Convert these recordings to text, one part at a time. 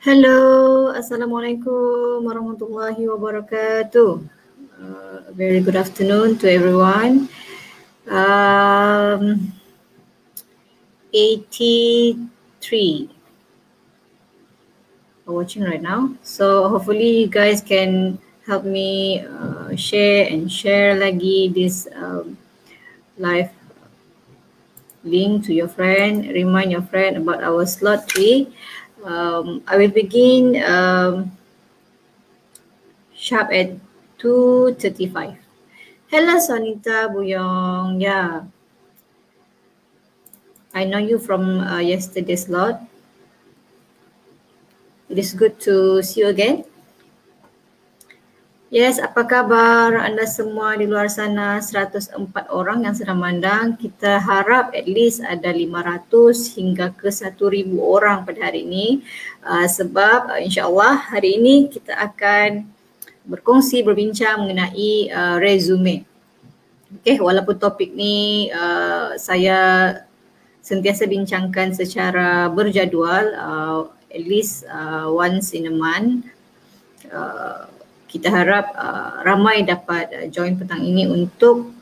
Hello, Assalamualaikum warahmatullahi wabarakatuh. Very good afternoon to everyone. 83 are watching right now. So hopefully you guys can help me share lagi this live link to your friend. Remind your friend about our slot 3. I will begin sharp at 2:35. Hello, Sonita Buyong. Yeah, I know you from yesterday's slot. It is good to see you again. Yes, apa kabar anda semua di luar sana? 104 orang yang sedang mandang. Kita harap at least ada 500 hingga ke 1,000 orang pada hari ini. Sebab insyaAllah hari ini kita akan berbincang mengenai resume. Okay, walaupun topik ni saya sentiasa bincangkan secara berjadual, at least once in a month. Kita harap ramai dapat join petang ini untuk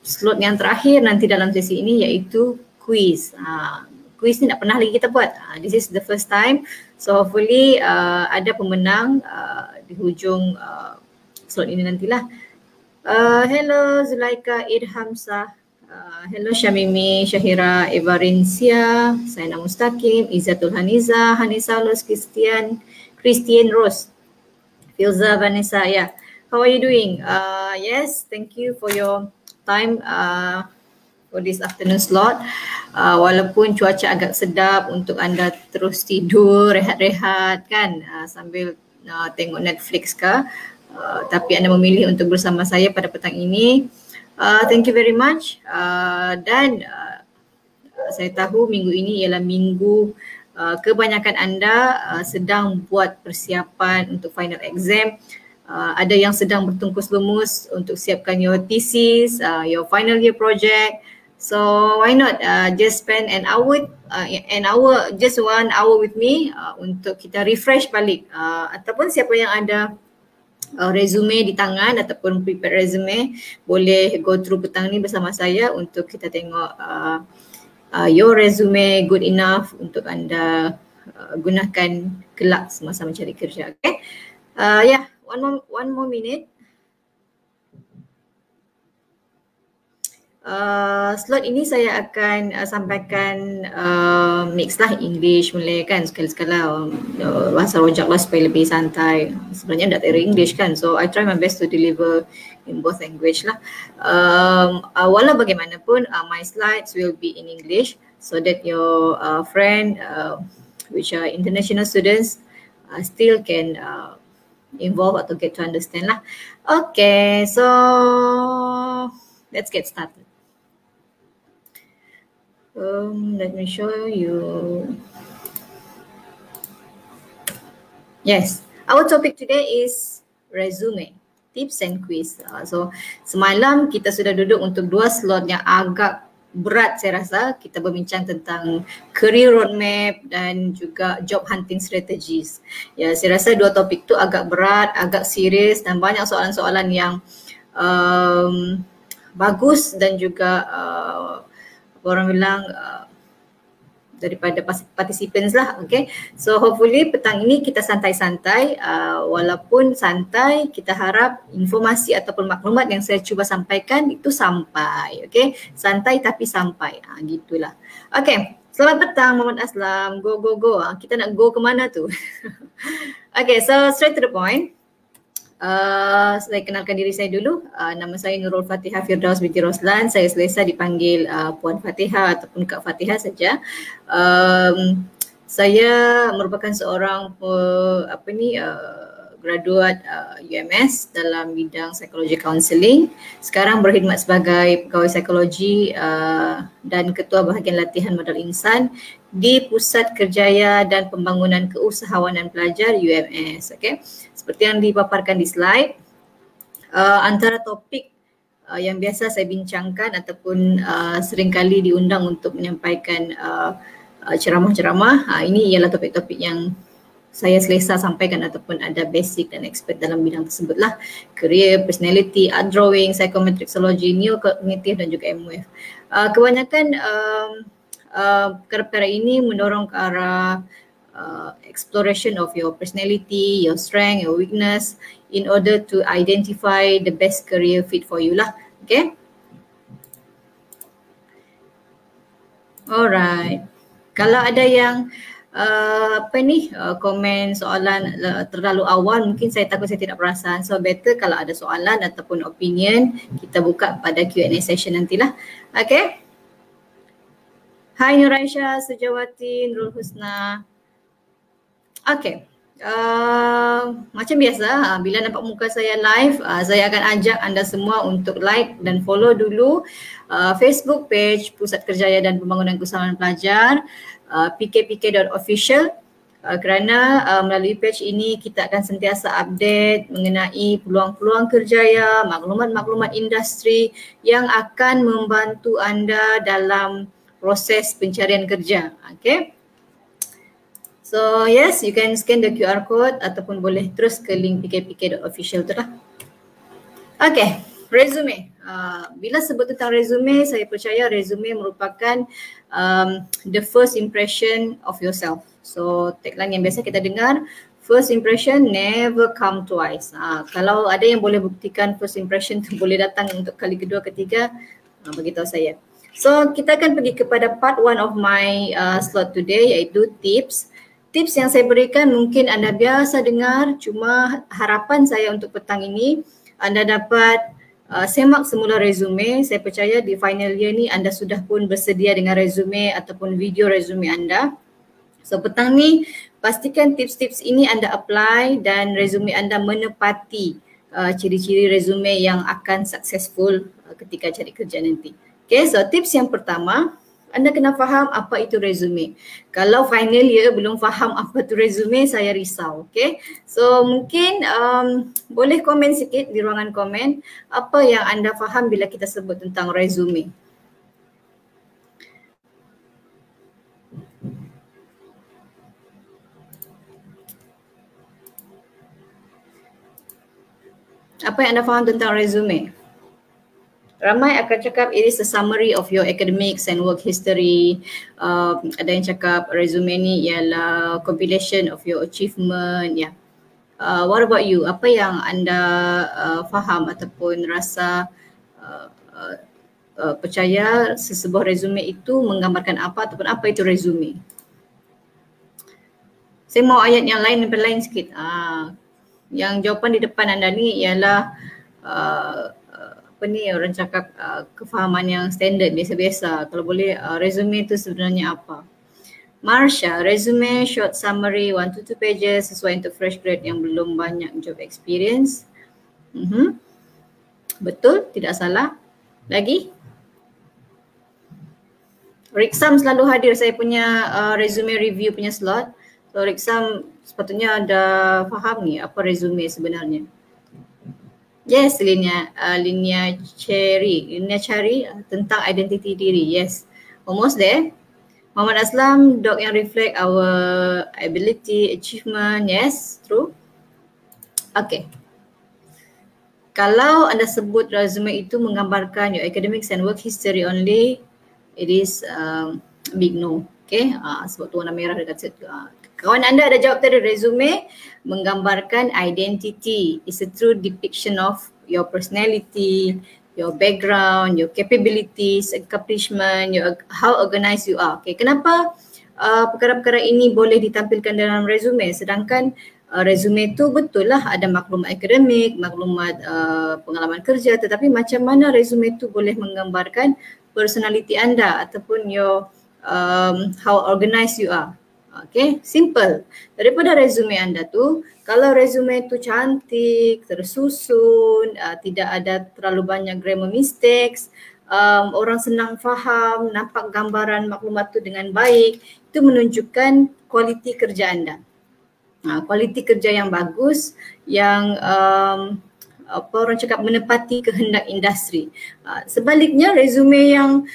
slot yang terakhir nanti dalam sesi ini, iaitu quiz. Quiz ni tak pernah lagi kita buat. This is the first time. So hopefully ada pemenang di hujung slot ini nantilah. Hello Zulaika Idhamsah. Hello Syamimi, Syahira, Evarincia, Saina Mustaqim, Izzatul Haniza, Hanisa Los Christian Rose, Filza Vanessa. Yeah, how are you doing? Yes, thank you for your time for this afternoon slot. walaupun cuaca agak sedap untuk anda terus tidur, rehat-rehat kan, sambil tengok Netflix ke, tapi anda memilih untuk bersama saya pada petang ini. Thank you very much. Dan saya tahu minggu ini ialah minggu kebanyakan anda sedang buat persiapan untuk final exam. Ada yang sedang bertungkus lumus untuk siapkan your thesis, your final year project. So why not just spend an hour, just 1 hour with me untuk kita refresh balik. Ataupun siapa yang ada resume di tangan ataupun prepare resume, boleh go through petang ni bersama saya untuk kita tengok your resume good enough untuk anda gunakan kelak semasa mencari kerja. Okay, yeah, one more minute. Slot ini saya akan sampaikan mix lah English, Malay kan, sekali-sekala bahasa rojak lah supaya lebih santai. Sebenarnya tak ada English kan, so I try my best to deliver in both language lah. Walau bagaimanapun my slides will be in English so that your friend which are international students still can involve atau get to understand lah. Okay, so let's get started. Let me show you. Yes, our topic today is resume, tips and quiz. So semalam kita sudah duduk untuk 2 slot yang agak berat saya rasa. Kita berbincang tentang career roadmap dan juga job hunting strategies. Ya, saya rasa 2 topik tu agak berat, agak serius dan banyak soalan-soalan yang bagus dan juga orang bilang daripada participants lah. Okay, so hopefully petang ini kita santai-santai. Walaupun santai, kita harap informasi ataupun maklumat yang saya cuba sampaikan itu sampai. Okay, santai tapi sampai, gitulah. Okay, selamat petang Muhammad Aslam. Go. Kita nak go ke mana tu? Okay, so straight to the point. Saya kenalkan diri saya dulu. Nama saya Nurul Fatihah Firdaus binti Roslan. Saya selesa dipanggil Puan Fatihah ataupun Kak Fatihah saja. Saya merupakan seorang graduat UMS dalam bidang psikologi counselling. Sekarang berkhidmat sebagai pegawai psikologi dan ketua bahagian latihan modal insan di Pusat Kerjaya dan Pembangunan Keusahawanan Pelajar UMS. Okay, seperti yang dipaparkan di slide, antara topik yang biasa saya bincangkan ataupun seringkali diundang untuk menyampaikan ceramah-ceramah, ini ialah topik-topik yang saya selesa sampaikan ataupun ada basic dan expert dalam bidang tersebut lah. Career, personality, art drawing, psychometrixology, neokognitif dan juga MWF. Kebanyakan perkara ini mendorong ke arah exploration of your personality, your strength, your weakness in order to identify the best career fit for you lah. Okay. Alright. Kalau ada yang komen soalan terlalu awal, mungkin saya takut saya tidak perasan. So better kalau ada soalan ataupun opinion, kita buka pada Q&A session nantilah. Okay. Hai Nuraisha, Sejawati, Nurul Husna. Okay. Macam biasa, bila nampak muka saya live, saya akan ajak anda semua untuk like dan follow dulu Facebook page Pusat Kerjaya dan Pembangunan Keusahawanan Pelajar, pkpk.official, kerana melalui page ini kita akan sentiasa update mengenai peluang-peluang kerjaya, maklumat-maklumat industri yang akan membantu anda dalam proses pencarian kerja. Okay. So yes, you can scan the QR code ataupun boleh terus ke link pkpk.official tu lah. Okay, resume. Bila sebut tentang resume, saya percaya resume merupakan the first impression of yourself. So tagline yang biasa kita dengar, first impression never come twice. Kalau ada yang boleh buktikan first impression tu boleh datang untuk kali kedua, ketiga, beritahu saya. So kita akan pergi kepada part 1 of my slot today, iaitu tips. Tips yang saya berikan mungkin anda biasa dengar, cuma harapan saya untuk petang ini anda dapat semak semula resume. Saya percaya di final year ni anda sudah pun bersedia dengan resume ataupun video resume anda. So petang ni pastikan tips-tips ini anda apply dan resume anda menepati ciri-ciri resume yang akan successful ketika cari kerja nanti. Okay, so tips yang pertama, anda kena faham apa itu resume. Kalau final year belum faham apa itu resume, saya risau. Okay, so mungkin boleh komen sikit di ruangan komen apa yang anda faham bila kita sebut tentang resume. Apa yang anda faham tentang resume? Ramai akan cakap it is a summary of your academics and work history. Ada yang cakap resume ni ialah compilation of your achievement. Yeah. What about you? Apa yang anda faham ataupun rasa percaya sesebuah resume itu menggambarkan apa ataupun apa itu resume? Saya mau ayat yang lain daripada lain sikit. Yang jawapan di depan anda ni ialah apa ni orang cakap kefahaman yang standard biasa-biasa. Kalau boleh resume itu sebenarnya apa? Marsha, resume short summary 1 to 2 pages sesuai untuk fresh grade yang belum banyak job experience. Betul, tidak salah. Lagi? Riksam selalu hadir saya punya resume review punya slot. So Riksam sepatutnya ada faham ni apa resume sebenarnya. Yes, Linia Cherry tentang identiti diri. Yes, almost there. Muhammad Aslam, doc yang reflect our ability, achievement. Yes, true. Okay. Kalau anda sebut resume itu menggambarkan your academics and work history only, it is big no. Okay, sebab tu warna merah dekat situ. Kawan anda ada jawab tadi, resume menggambarkan identity. It's a true depiction of your personality, your background, your capabilities, accomplishment, how organized you are. Okay, kenapa perkara-perkara ini boleh ditampilkan dalam resume sedangkan resume tu betul lah ada maklumat akademik, maklumat pengalaman kerja, tetapi macam mana resume tu boleh menggambarkan personality anda ataupun your how organized you are. Okay, simple. Daripada resume anda tu, kalau resume tu cantik, tersusun, tidak ada terlalu banyak grammar mistakes, orang senang faham, nampak gambaran maklumat tu dengan baik, itu menunjukkan kualiti kerja anda. Kualiti kerja yang bagus, yang apa orang cakap menepati kehendak industri. Sebaliknya resume yang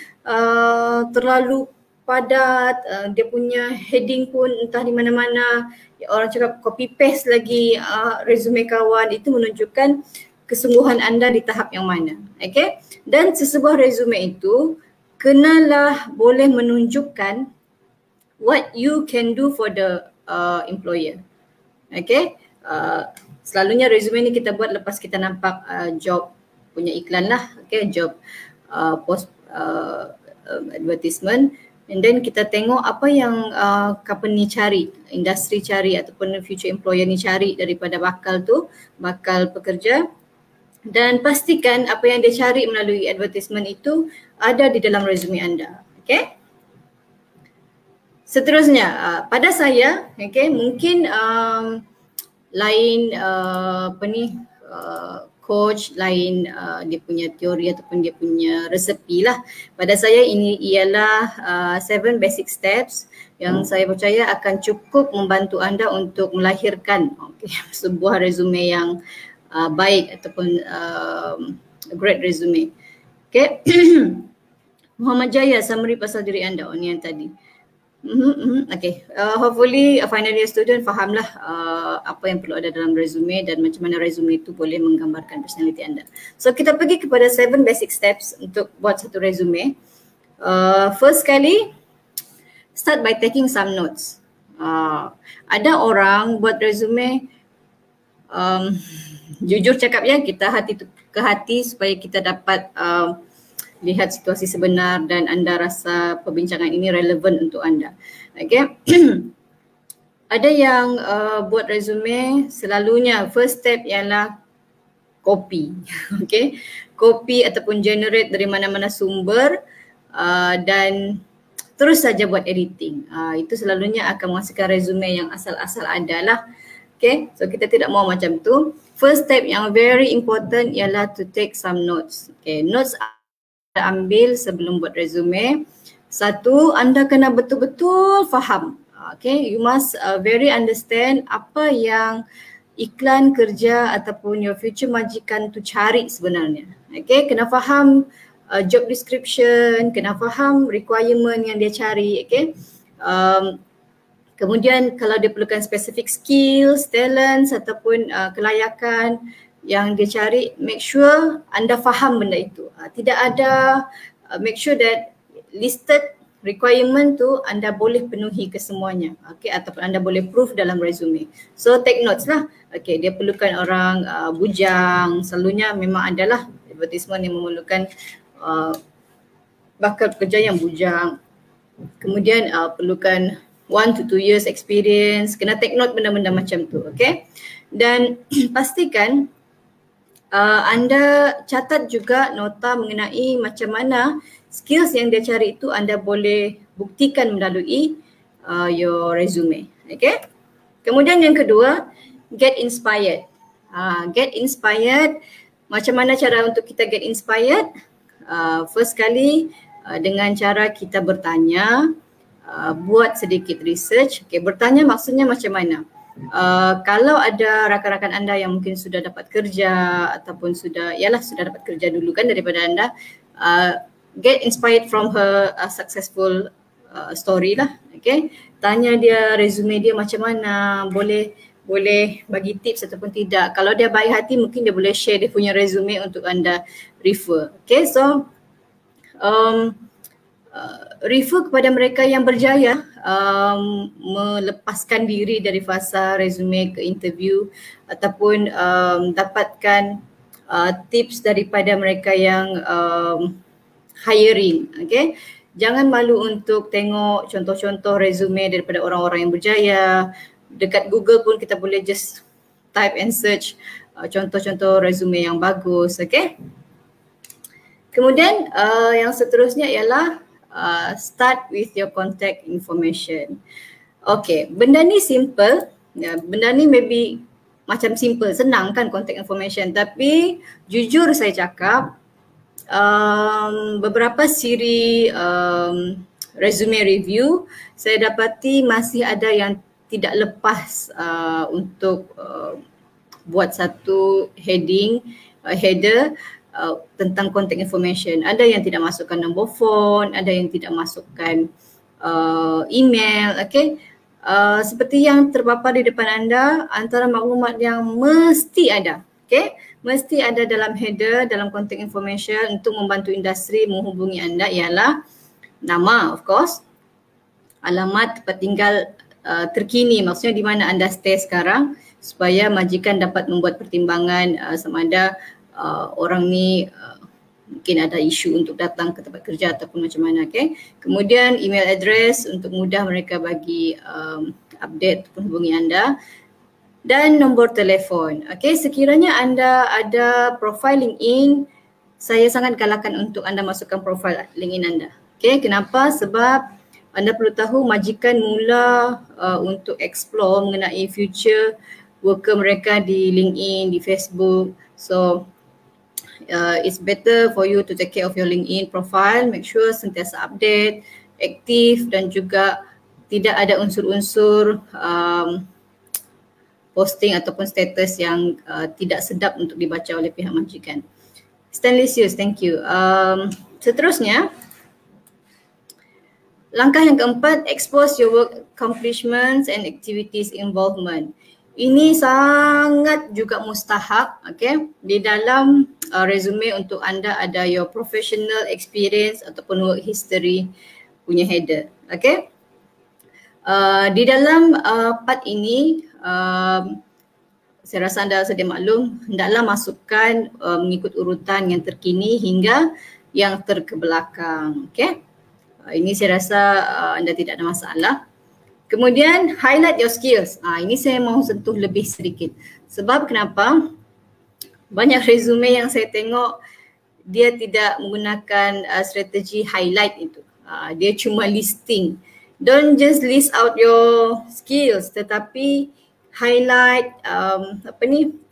terlalu padat, dia punya heading pun entah di mana-mana, orang cakap copy paste lagi resume kawan, itu menunjukkan kesungguhan anda di tahap yang mana. Okay? Dan sesebuah resume itu kenalah boleh menunjukkan what you can do for the employer. Okay? Selalunya resume ni kita buat lepas kita nampak job punya iklan lah. Okay? Job post advertisement. And then kita tengok apa yang company cari, industri cari ataupun future employer ni cari daripada bakal tu, bakal pekerja, dan pastikan apa yang dia cari melalui advertisement itu ada di dalam resume anda. Okay? Seterusnya, pada saya, okay, mungkin lain apa ni, coach, lain dia punya teori ataupun dia punya resepi lah. Pada saya ini ialah 7 basic steps yang saya percaya akan cukup membantu anda untuk melahirkan sebuah resume yang baik ataupun great resume. Okay. Muhammad Jaya, summary pasal diri anda. Ni yang tadi. Okay, hopefully final year student fahamlah apa yang perlu ada dalam resume dan macam mana resume itu boleh menggambarkan personality anda. So kita pergi kepada 7 basic steps untuk buat satu resume. First kali, start by taking some notes. Ada orang buat resume, jujur cakap ya, kita hati ke hati supaya kita dapat lihat situasi sebenar dan anda rasa perbincangan ini relevan untuk anda. Okay. Ada yang buat resume, selalunya first step ialah copy. Okay. copy ataupun generate dari mana-mana sumber dan terus saja buat editing. Itu selalunya akan menghasilkan resume yang asal-asal ada lah. Okay, so kita tidak mau macam tu. First step yang very important ialah to take some notes. Okay, notes anda ambil sebelum buat resume. Satu, anda kena betul-betul faham. Okay, you must very understand apa yang iklan kerja ataupun your future majikan tu cari sebenarnya. Okay, kena faham job description, kena faham requirement yang dia cari. Okay, kemudian kalau dia perlukan specific skills, talents ataupun kelayakan yang dia cari, make sure anda faham benda itu. Tidak ada, make sure that listed requirement tu anda boleh penuhi kesemuanya. Okay, ataupun anda boleh proof dalam resume. So take notes lah. Okay, dia perlukan orang bujang, selalunya memang adalah advertisement yang memerlukan bakal pekerja yang bujang. Kemudian perlukan 1 to 2 years experience, kena take note benda-benda macam tu, okay? Dan pastikan anda catat juga nota mengenai macam mana skills yang dia cari itu anda boleh buktikan melalui your resume, okay? Kemudian yang kedua, get inspired. Get inspired, macam mana cara untuk kita get inspired? First kali dengan cara kita bertanya, buat sedikit research. Okay, bertanya maksudnya macam mana? Kalau ada rakan-rakan anda yang mungkin sudah dapat kerja ataupun sudah dapat kerja dulu kan daripada anda, get inspired from her successful story lah. Okay, tanya dia resume dia macam mana, boleh bagi tips ataupun tidak. Kalau dia baik hati mungkin dia boleh share dia punya resume untuk anda refer. Okay, so refer kepada mereka yang berjaya melepaskan diri dari fasa resume ke interview ataupun dapatkan tips daripada mereka yang hiring. Okay, jangan malu untuk tengok contoh-contoh resume daripada orang-orang yang berjaya. Dekat Google pun kita boleh just type and search contoh-contoh resume yang bagus. Okay, kemudian yang seterusnya ialah start with your contact information. Okay, benda ni simple. Benda ni maybe macam simple, senang kan contact information. Tapi jujur saya cakap, beberapa siri resume review saya dapati masih ada yang tidak lepas untuk buat satu header tentang contact information. Ada yang tidak masukkan nombor phone, ada yang tidak masukkan email. Okay, seperti yang terpapar di depan anda, antara maklumat yang mesti ada, okay, mesti ada dalam header, dalam contact information untuk membantu industri menghubungi anda ialah nama, of course, alamat, tempat tinggal terkini, maksudnya di mana anda stay sekarang, supaya majikan dapat membuat pertimbangan sama ada orang ni mungkin ada isu untuk datang ke tempat kerja ataupun macam mana. Okay, kemudian email address untuk mudah mereka bagi update ataupun hubungi anda, dan nombor telefon. Okay, sekiranya anda ada profile LinkedIn, saya sangat galakkan untuk anda masukkan profile LinkedIn anda. Okay, kenapa? Sebab anda perlu tahu majikan mula untuk explore mengenai future worker mereka di LinkedIn, di Facebook. So it's better for you to take care of your LinkedIn profile. Make sure sentiasa update, aktif, dan juga tidak ada unsur-unsur posting ataupun status yang tidak sedap untuk dibaca oleh pihak majikan. Stanleysius, thank you. Seterusnya, langkah yang keempat, expose your work accomplishments and activities involvement. Ini sangat juga mustahak, okay, di dalam resume untuk anda ada your professional experience ataupun work history punya header. Okay, di dalam part ini saya rasa anda sedia maklum, hendaklah masukkan mengikut urutan yang terkini hingga yang terkebelakang. Okay, ini saya rasa anda tidak ada masalah. Kemudian highlight your skills. Ini saya mahu sentuh lebih sedikit. Sebab kenapa? Banyak resume yang saya tengok dia tidak menggunakan strategi highlight itu. Dia cuma listing. Don't just list out your skills, tetapi highlight,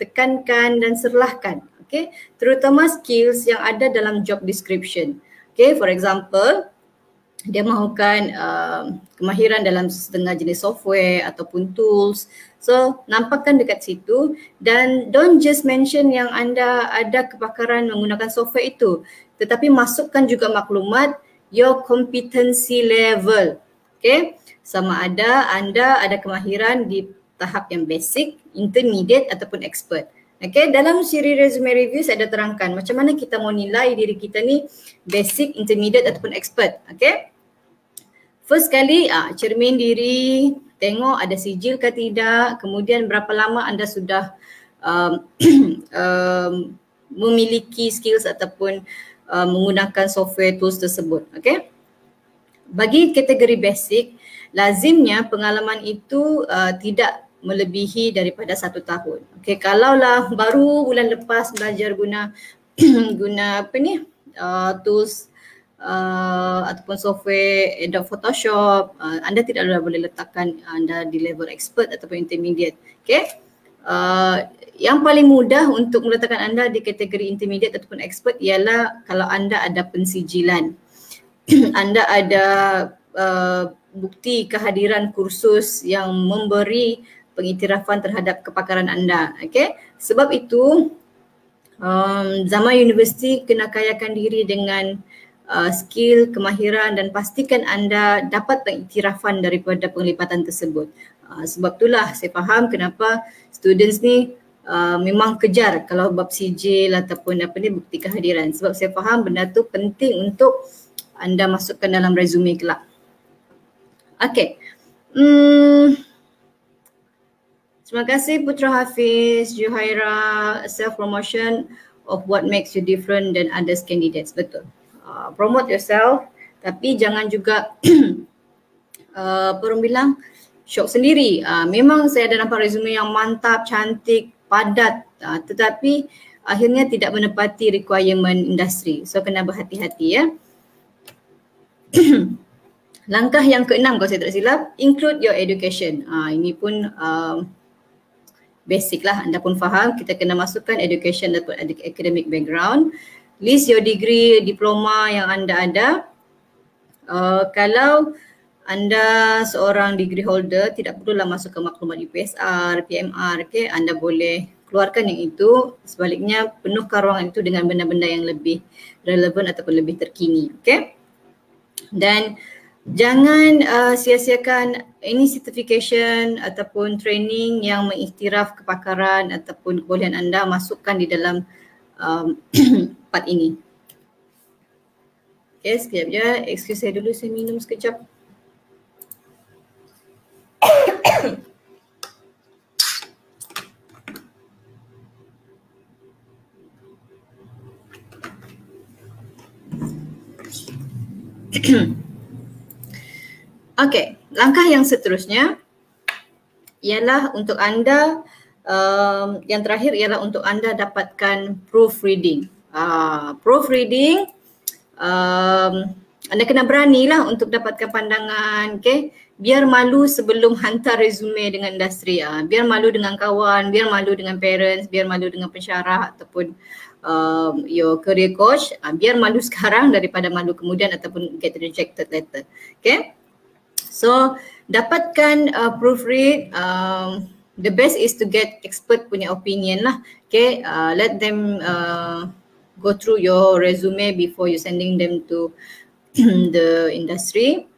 tekankan dan serlahkan. Okay, terutama skills yang ada dalam job description. Okay, for example, dia mahukan kemahiran dalam setengah jenis software ataupun tools. So nampakkan dekat situ, dan don't just mention yang anda ada kepakaran menggunakan software itu, tetapi masukkan juga maklumat your competency level. Okay, sama ada anda ada kemahiran di tahap yang basic, intermediate ataupun expert. Okay, dalam siri resume review saya dah terangkan macam mana kita mau nilai diri kita ni basic, intermediate ataupun expert. Okay, first kali cermin diri, tengok ada sijil ke tidak, kemudian berapa lama anda sudah memiliki skills ataupun menggunakan software tools tersebut. Okay, bagi kategori basic, lazimnya pengalaman itu tidak melebihi daripada 1 tahun. Okay, kalaulah baru bulan lepas belajar guna tools ataupun software Adobe Photoshop, anda tidaklah boleh letakkan anda di level expert ataupun intermediate. Okay, yang paling mudah untuk meletakkan anda di kategori intermediate ataupun expert ialah kalau anda ada pensijilan. Anda ada bukti kehadiran kursus yang memberi pengiktirafan terhadap kepakaran anda. Okay, sebab itu zaman universiti kena kayakan diri dengan skill, kemahiran dan pastikan anda dapat pengiktirafan daripada penglipatan tersebut. Sebab itulah saya faham kenapa students ni memang kejar kalau bab sijil ataupun bukti kehadiran, sebab saya faham benda tu penting untuk anda masukkan dalam resume kelak. Okay. Terima kasih Putra Hafiz, Juhaira, self-promotion of what makes you different than others candidates. Betul. Promote yourself, tapi jangan juga orang bilang shock sendiri. Memang saya ada nampak resume yang mantap, cantik, padat, tetapi akhirnya tidak menepati requirement industri. So kena berhati-hati ya. Langkah yang ke-6 kalau saya tak silap, include your education. Ini pun basic lah, anda pun faham kita kena masukkan education ataupun academic background. List your degree, diploma yang anda ada. Kalau anda seorang degree holder, tidak perlulah masuk ke maklumat UPSR, PMR, okay? Anda boleh keluarkan yang itu, sebaliknya penuhkan ruangan itu dengan benda-benda yang lebih relevan ataupun lebih terkini. Okay? Dan jangan sia-siakan any certification ataupun training yang mengiktiraf kepakaran ataupun kebolehan anda, masukkan di dalam part ini. Okay, sekejap je. Excuse saya dulu, saya minum sekejap. Okey, langkah yang seterusnya ialah untuk anda, yang terakhir ialah untuk anda dapatkan proofreading. Proofreading, anda kena beranilah untuk dapatkan pandangan, okay? Biar malu sebelum hantar resume dengan industri, biar malu dengan kawan, biar malu dengan parents, biar malu dengan pensyarah ataupun your career coach, biar malu sekarang daripada malu kemudian ataupun get rejected later. Okay? So dapatkan proofread, the best is to get expert punya opinion lah. Okay, let them go through your resume before you sending them to the industry.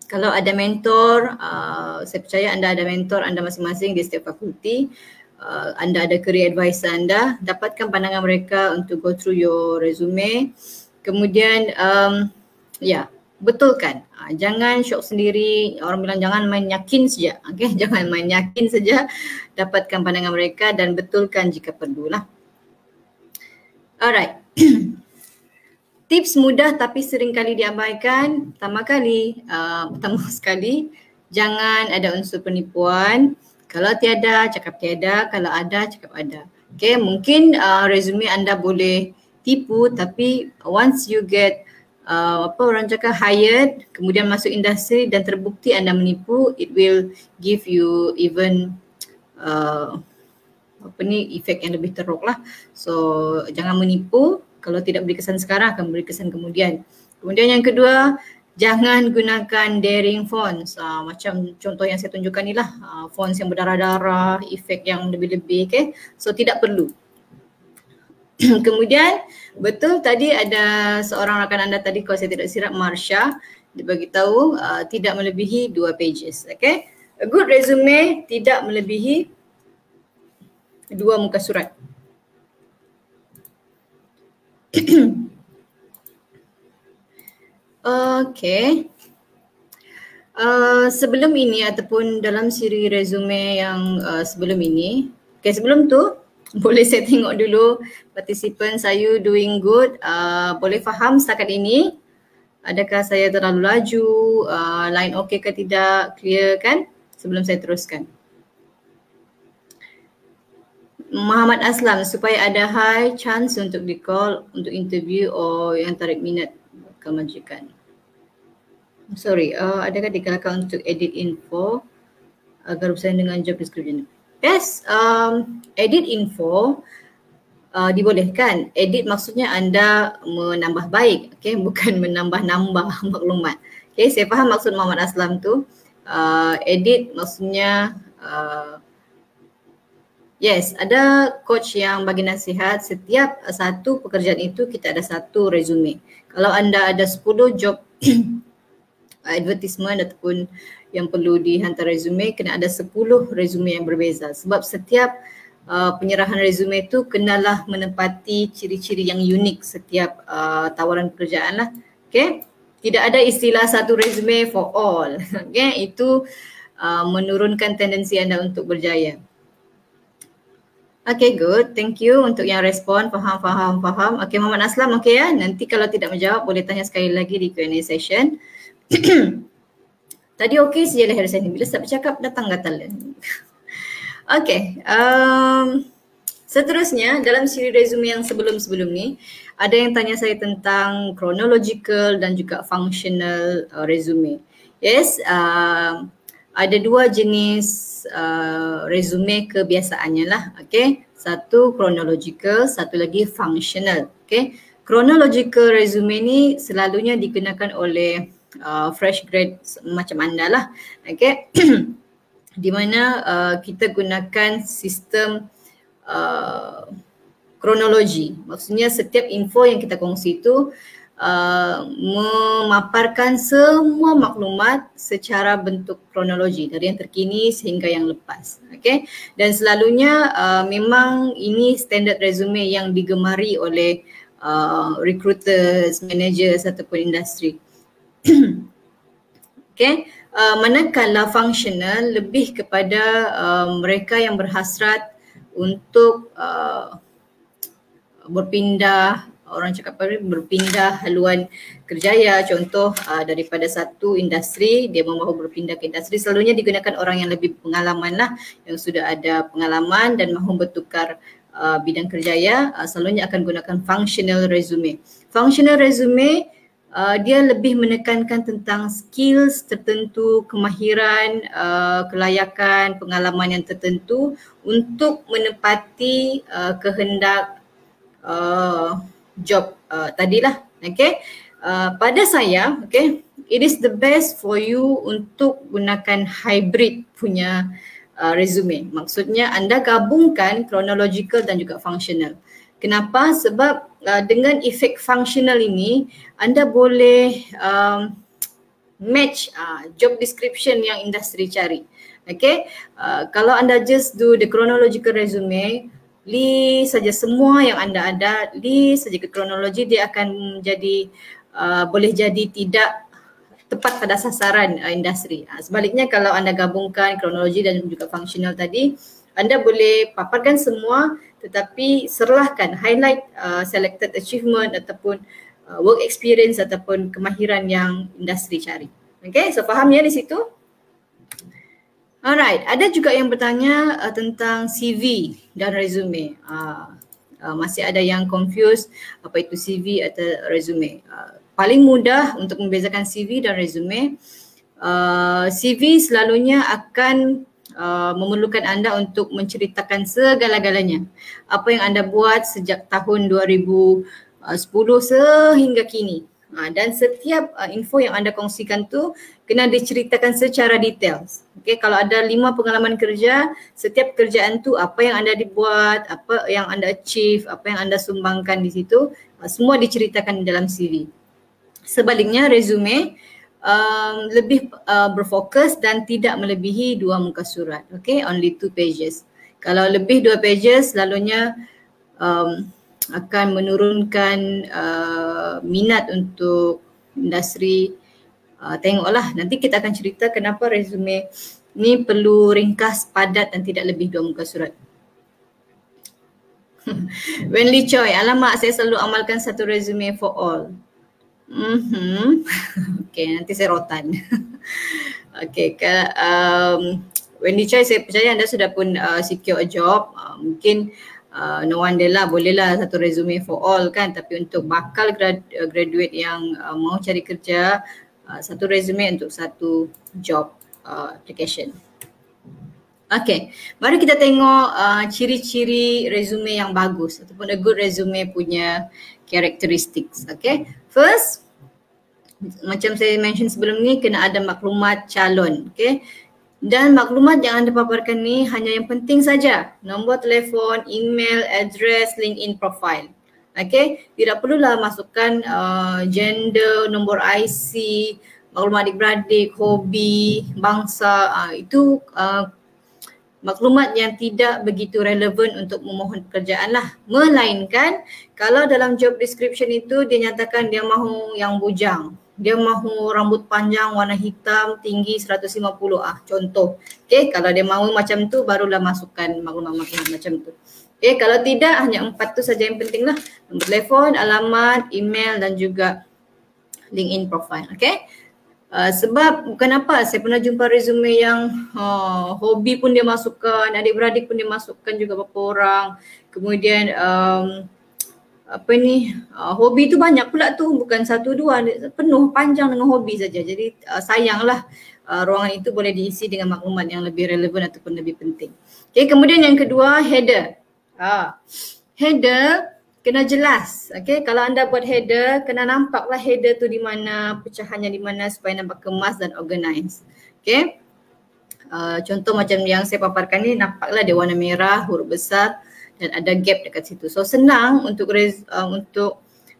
Kalau ada mentor, saya percaya anda ada mentor anda masing-masing di setiap fakulti. Anda ada career advisor anda, dapatkan pandangan mereka untuk go through your resume. Kemudian betulkan. Jangan shock sendiri. Orang bilang jangan main yakin saja. Okay? Jangan main yakin saja. Dapatkan pandangan mereka dan betulkan jika perlulah. Alright. Tips mudah tapi sering kali diabaikan. Pertama sekali, jangan ada unsur penipuan. Kalau tiada, cakap tiada. Kalau ada, cakap ada. Okay, mungkin resume anda boleh tipu, tapi once you get apa orang cakap hired, kemudian masuk industri dan terbukti anda menipu, it will give you even efek yang lebih teruk lah. So jangan menipu, kalau tidak beri kesan sekarang akan beri kesan kemudian. Kemudian yang kedua, jangan gunakan daring fonts, macam contoh yang saya tunjukkan ni lah, fonts yang berdarah-darah, efek yang lebih-lebih, okay? So tidak perlu. Kemudian betul tadi ada seorang rakan anda tadi, kalau saya tidak silap, Marsha, dia bagi tahu tidak melebihi 2 pages, okay? A good resume tidak melebihi 2 muka surat. Okay. Sebelum ini ataupun dalam siri resume yang sebelum ini, okay, sebelum tu boleh saya tengok dulu participant saya doing good, boleh faham setakat ini? Adakah saya terlalu laju, line okay ke tidak, clear kan? Sebelum saya teruskan. Muhammad Aslam, supaya ada high chance untuk di call untuk interview yang tarik minat ke majikan. Sorry, adakah digalakkan untuk edit info agar bersaing dengan job description? Yes, edit info dibolehkan. Edit maksudnya anda menambah baik, okay? Bukan menambah-nambah maklumat. Okay, saya faham maksud Muhammad Aslam tu. Edit maksudnya yes, ada coach yang bagi nasihat setiap satu pekerjaan itu kita ada satu resume. Kalau anda ada 10 job advertisement ataupun yang perlu dihantar resume, kena ada 10 resume yang berbeza. Sebab setiap penyerahan resume itu kenalah menepati ciri-ciri yang unik setiap tawaran pekerjaan lah. Okay? Tidak ada istilah satu resume for all. Okay? Itu menurunkan tendensi anda untuk berjaya. Okay, good. Thank you untuk yang respon. Faham. Okay, Muhammad Aslam, okay ya. Nanti kalau tidak menjawab boleh tanya sekali lagi di Q&A session. Tadi okey sajalah hari ini. Bila saya bercakap datang gatal. Okay. Seterusnya dalam siri resume yang sebelum-sebelum ni ada yang tanya saya tentang chronological dan juga functional resume. Yes, ada 2 jenis resume kebiasaannya lah. Okay. Satu chronological, satu lagi functional. Okay. Chronological resume ni selalunya digunakan oleh fresh grade macam anda lah, okay? Di mana kita gunakan sistem kronologi. Maksudnya setiap info yang kita kongsi itu memaparkan semua maklumat secara bentuk kronologi dari yang terkini sehingga yang lepas, okay? Dan selalunya memang ini standard resume yang digemari oleh recruiters, managers ataupun industri. Okay, manakala functional lebih kepada mereka yang berhasrat untuk berpindah, orang cakap berpindah haluan kerjaya. Contoh daripada satu industri dia mahu berpindah ke industri, selalunya digunakan orang yang lebih pengalaman lah, yang sudah ada pengalaman dan mahu bertukar bidang kerjaya, selalunya akan gunakan functional resume. Functional resume dia lebih menekankan tentang skills tertentu, kemahiran, kelayakan, pengalaman yang tertentu untuk menepati kehendak job tadilah. Okay. Pada saya, okay, it is the best for you untuk gunakan hybrid punya resume. Maksudnya anda gabungkan chronological dan juga functional. Kenapa? Sebab dengan efek functional ini anda boleh match job description yang industri cari. Okay, kalau anda just do the chronological resume, list saja semua yang anda ada, list saja ke kronologi, dia akan menjadi boleh jadi tidak tepat pada sasaran industri. Sebaliknya kalau anda gabungkan kronologi dan juga functional tadi, anda boleh paparkan semua tetapi serlahkan, highlight selected achievement ataupun work experience ataupun kemahiran yang industri cari. Okay, so faham ya di situ? Alright, ada juga yang bertanya tentang CV dan resume. masih ada yang confused apa itu CV atau resume. Paling mudah untuk membezakan CV dan resume. CV selalunya akan memerlukan anda untuk menceritakan segala-galanya. Apa yang anda buat sejak tahun 2010 sehingga kini. Dan setiap info yang anda kongsikan tu kena diceritakan secara detail. Okay, kalau ada 5 pengalaman kerja, setiap kerjaan tu apa yang anda dibuat, apa yang anda achieve, apa yang anda sumbangkan di situ, semua diceritakan dalam CV. Sebaliknya resume lebih berfokus dan tidak melebihi 2 muka surat. Okay, only 2 pages. Kalau lebih 2 pages, selalunya akan menurunkan minat untuk industri. Tengoklah, nanti kita akan cerita kenapa resume ni perlu ringkas, padat dan tidak lebih 2 muka surat. Wenli Choi, alamak saya selalu amalkan satu resume for all. Okay, nanti saya rotan. Okay, Wenli Choi, saya percaya anda sudah pun secure a job. Mungkin no wonder lah, bolehlah satu resume for all kan, tapi untuk bakal graduate yang mau cari kerja, satu resume untuk satu job application. Okay, mari kita tengok ciri-ciri resume yang bagus ataupun a good resume punya characteristics. Okay, first, macam saya mention sebelum ni, kena ada maklumat calon. Okay, dan maklumat yang anda paparkan ni hanya yang penting saja. Nombor telefon, email, address, LinkedIn profile. Okay, tidak perlulah masukkan gender, nombor IC, maklumat adik-beradik, hobi, bangsa. Itu maklumat yang tidak begitu relevan untuk memohon pekerjaan lah. Melainkan kalau dalam job description itu dia nyatakan dia mahu yang bujang, dia mahu rambut panjang warna hitam tinggi 150 contoh. Okay, kalau dia mahu macam tu barulah masukkan maklumat-maklumat macam tu. Okay, kalau tidak hanya 4 tu saja yang penting lah. Nombor telefon, alamat, email dan juga LinkedIn profile. Okay. Sebab kenapa saya pernah jumpa resume yang hobi pun dia masukkan, adik-beradik pun dia masukkan juga beberapa orang. Kemudian hobi tu banyak pula tu, bukan 1, 2, penuh panjang dengan hobi saja. Jadi sayanglah ruangan itu boleh diisi dengan maklumat yang lebih relevan ataupun lebih penting. Okay, kemudian yang kedua, header. Header kena jelas. Okay, kalau anda buat header, kena nampaklah header tu di mana, pecahannya di mana supaya nampak kemas dan organize. Okay, contoh macam yang saya paparkan ni, nampaklah dia warna merah, huruf besar dan ada gap dekat situ. So senang untuk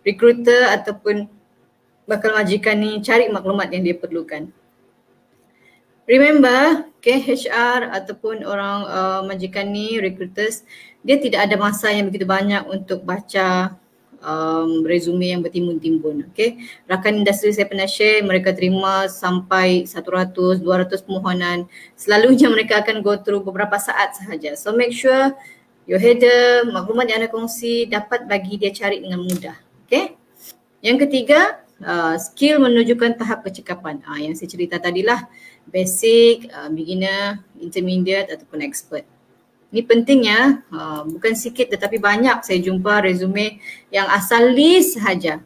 recruiter ataupun bakal majikan ni cari maklumat yang dia perlukan. Remember, okay, HR ataupun orang majikan ni, recruiters, dia tidak ada masa yang begitu banyak untuk baca resume yang bertimbun-timbun. Okay, rakan industri saya pernah share, mereka terima sampai 100, 200 permohonan. Selalunya mereka akan go through beberapa saat sahaja. So make sure your header, maklumat yang anda kongsi dapat bagi dia cari dengan mudah. Okay, yang ketiga, skill menunjukkan tahap kecekapan. Yang saya cerita tadilah, basic, beginner, intermediate ataupun expert. Ini pentingnya, bukan sikit tetapi banyak saya jumpa resume yang asal list sahaja.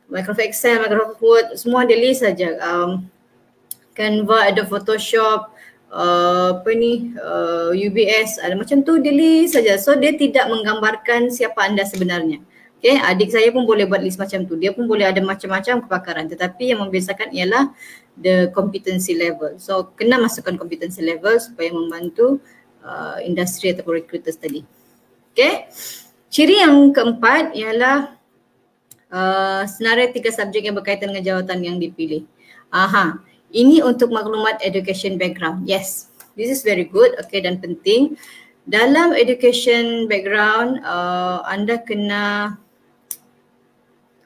Microsoft Excel, Microsoft Word, semua dia list saja. Canva, ada Photoshop, UBS, ada macam tu dia list saja. So dia tidak menggambarkan siapa anda sebenarnya. Okay, adik saya pun boleh buat list macam tu. Dia pun boleh ada macam-macam kepakaran, tetapi yang membezakan ialah the competency level. So kena masukkan competency level supaya membantu industri ataupun recruiters tadi. Okay, ciri yang keempat ialah senarai 3 subjek yang berkaitan dengan jawatan yang dipilih. Ini untuk maklumat education background. Yes, this is very good, okay, dan penting. Dalam education background, anda kena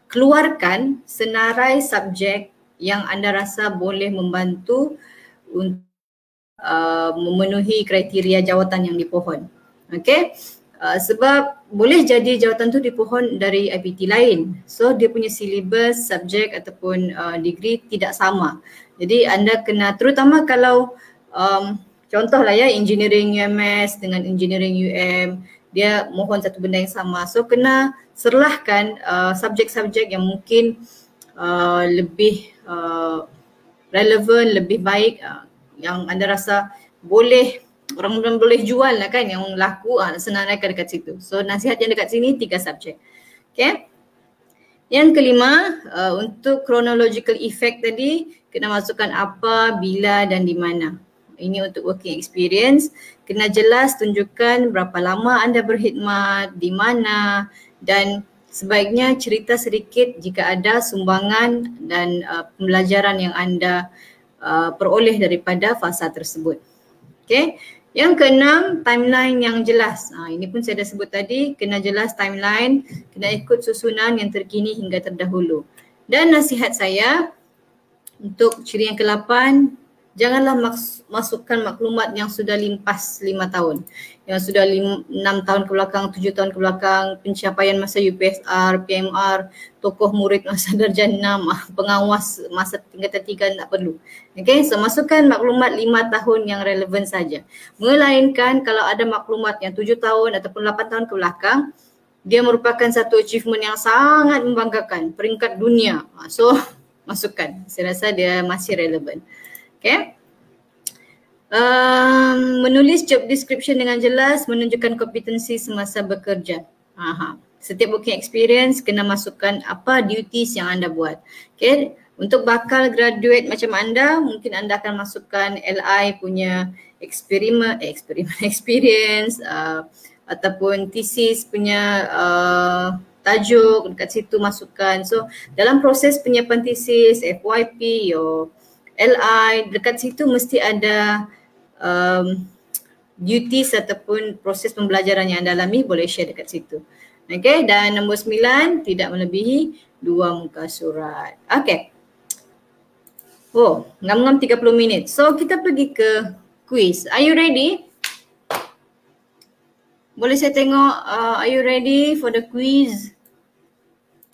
keluarkan senarai subjek yang anda rasa boleh membantu untuk memenuhi kriteria jawatan yang dipohon. Okay, sebab boleh jadi jawatan tu dipohon dari IPT lain. So dia punya silibus, subjek ataupun degree tidak sama. Jadi anda kena, terutama kalau contohlah ya, engineering UMS dengan engineering UM, dia mohon satu benda yang sama. So kena serlahkan subjek-subjek yang mungkin lebih relevan, lebih baik, yang anda rasa boleh orang boleh jual lah kan, yang laku, senaraikan dekat situ. So nasihat yang dekat sini 3 subjek. Okay. Yang kelima, untuk chronological effect tadi, kena masukkan apa, bila dan di mana. Ini untuk working experience. Kena jelas tunjukkan berapa lama anda berkhidmat, di mana, dan sebaiknya cerita sedikit jika ada sumbangan dan pembelajaran yang anda peroleh daripada fasa tersebut. Okay. Yang keenam, timeline yang jelas. Ini pun saya dah sebut tadi, kena jelas timeline, kena ikut susunan yang terkini hingga terdahulu. Dan nasihat saya untuk ciri yang ke-8, janganlah masukkan maklumat yang sudah limpas 5 tahun. Yang sudah 6 tahun ke belakang, 7 tahun ke belakang, pencapaian masa UPSR, PMR, tokoh murid masa darjah 6, pengawas masa tingkatan 3, tak perlu. Okay, so masukkan maklumat 5 tahun yang relevan saja. Melainkan kalau ada maklumat yang 7 tahun ataupun 8 tahun ke belakang, dia merupakan satu achievement yang sangat membanggakan, peringkat dunia. So masukkan, saya rasa dia masih relevan. Okay. Menulis job description dengan jelas, menunjukkan kompetensi semasa bekerja. Setiap working experience kena masukkan apa duties yang anda buat. Okay. Untuk bakal graduate macam anda, mungkin anda akan masukkan LI punya experience ataupun thesis punya tajuk dekat situ masukkan. So dalam proses penyiapan thesis, FYP, LI, dekat situ mesti ada duties ataupun proses pembelajaran yang anda alami, boleh share dekat situ. Okay, dan nombor 9, tidak melebihi 2 muka surat. Okay. Oh, ngam-ngam 30 minit. So kita pergi ke quiz. Are you ready? Boleh saya tengok, are you ready for the quiz?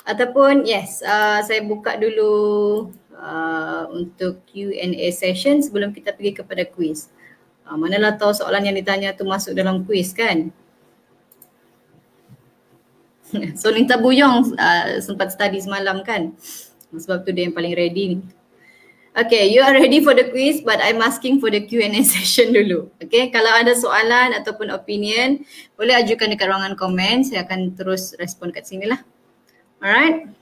Ataupun yes, saya buka dulu untuk Q&A session sebelum kita pergi kepada quiz. Manalah tahu soalan yang ditanya tu masuk dalam quiz kan? So Nita Buyong sempat study semalam kan? Sebab tu dia yang paling ready ni. Okay, you are ready for the quiz but I'm asking for the Q&A session dulu. Okay, kalau ada soalan ataupun opinion, boleh ajukan dekat ruangan komen. Saya akan terus respon kat sini lah. Alright.